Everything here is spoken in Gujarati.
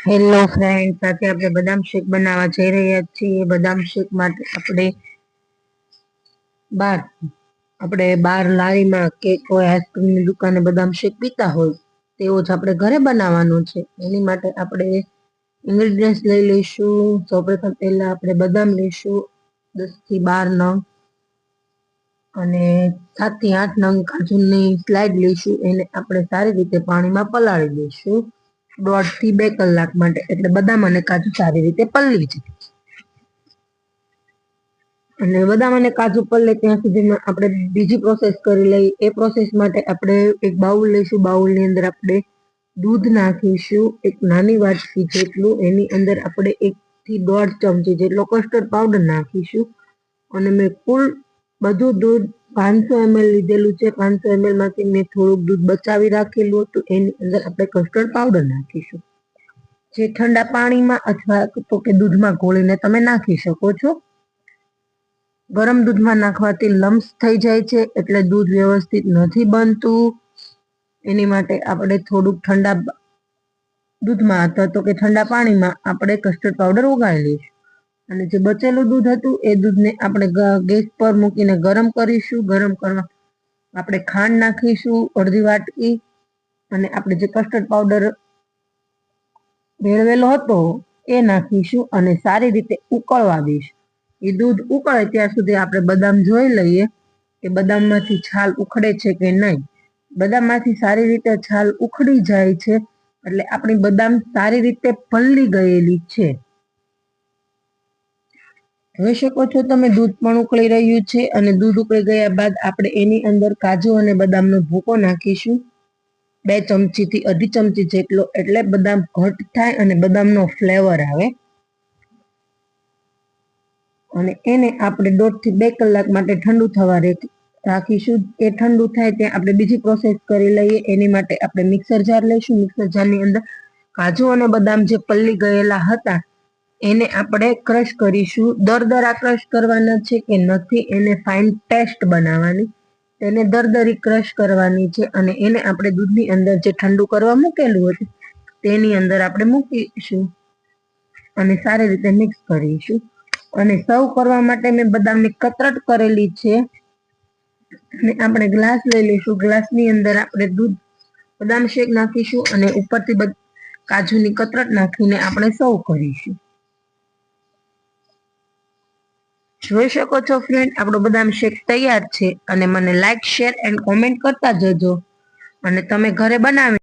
હેલો ફ્રેન્ડ, સાથે આપણે બદામ શેક બનાવવા જઈ રહ્યા છીએ। બદામ શેક માટે બાર બાર લારીમાં કે કોઈ આઈસ્ક્રીમની દુકાને બદામ શેક પીતા હોય તેવો જ આપણે ઘરે બનાવવાનો છે। એની માટે આપણે ઇન્ગ્રેડિયન્ટ્સ લઈ લઈશું। સૌપ્રથમ પહેલા આપણે બદામ લઈશું 10 થી 12 નંગ, અને 7 થી 8 નંગ કાજુની સ્લાઇડ લઈશું। એને આપણે સારી રીતે પાણીમાં પલાળી દઈશું 1.5 થી 2 કલાક માટે, એટલે બદામ અને કાજુ સારી રીતે પલળી જાય। અને બદામ અને કાજુ પલળે ત્યાં સુધીમાં આપણે બીજી પ્રોસેસ કરી લઈએ। એ પ્રોસેસ માટે આપણે એક બાઉલ લઈશું। બાઉલની અંદર આપણે દૂધ નાખીશું, એક નાની વાટકી જેટલું। એની અંદર આપણે 1 થી 1.5 ચમચી જેટલો કસ્ટર્ડ પાવડર નાખીશું। અને મેં કુલ બધું દૂધ 500 ml લીધેલું છે। 500 ml માંથી મેં થોડુંક દૂધ બચાવી રાખેલું હતું। એની અંદર આપણે કસ્ટર્ડ પાવડર નાખીશું, જે ઠંડા પાણીમાં અથવા તો કે દૂધમાં ઘોળીને તમે નાખી શકો છો। ગરમ દૂધમાં નાખવાથી લમ્સ થઈ જાય છે, એટલે દૂધ વ્યવસ્થિત નથી બનતું। એની માટે આપણે થોડુંક ઠંડા દૂધમાં અથવા તો કે ઠંડા પાણીમાં આપણે કસ્ટર્ડ પાવડર ઓગાળી લઈશું। અને જે બચેલું દૂધ હતું એ દૂધને આપણે ગેસ પર મૂકીને ગરમ કરીશું। ગરમ કરવા આપણે ખાંડ નાખીશું અડધી વાટકી, અને આપણે જે કસ્ટર્ડ પાવડર ભેળવેલો હતો એ નાખીશું અને સારી રીતે ઉકળવા દઈશું। એ દૂધ ઉકળે ત્યાં સુધી આપણે બદામ જોઈ લઈએ કે બદામમાંથી છાલ ઉખડે છે કે નહીં। બદામમાંથી સારી રીતે છાલ ઉખડી જાય છે એટલે આપણી બદામ સારી રીતે પલળી ગયેલી છે। જોઈ શકો છો તમે, દૂધ પણ ઉકળી રહ્યું છે। અને દૂધ ઉકળી ગયા બાદ આપણે એની અંદર કાજુ અને બદામનો ભૂકો નાખીશું 2 ચમચી થી અડધી ચમચી જેટલો, એટલે બદામ ઘટ થાય અને બદામનો ફ્લેવર આવે। અને એને આપણે 1.5 થી 2 કલાક માટે ઠંડુ થવા રાખીશું। એ ઠંડુ થાય ત્યાં આપણે બીજી પ્રોસેસ કરી લઈએ। એની માટે આપણે મિક્સર જાર લઈશું। મિક્સર જારની અંદર કાજુ અને બદામ જે પલળી ગયેલા હતા એને આપણે ક્રશ કરીશું। દરદરા ક્રશ કરવાના છે કે નથી, એને ફાઇન પેસ્ટ બનાવવાની, તેને દરદરી ક્રશ કરવાની છે। અને એને આપણે દૂધની અંદર જે ઠંડુ કરવા મૂકેલું હતું તેની અંદર આપણે મૂકીશું અને સારી રીતે મિક્સ કરીશું। અને સર્વ કરવા માટે મેં બદામની કતરટ કરેલી છે, અને આપણે ગ્લાસ લઈ લઈશું। ગ્લાસની અંદર આપણે દૂધ બદામ શેક નાખીશું અને ઉપરથી કાજુની કતરટ નાખીને આપણે સર્વ કરીશું। જોઈ શકો છો ફ્રેન્ડ, આપણો બદામ શેક તૈયાર છે। અને મને લાઈક, શેર એન્ડ કોમેન્ટ કરતા જજો। અને તમે ઘરે બનાવી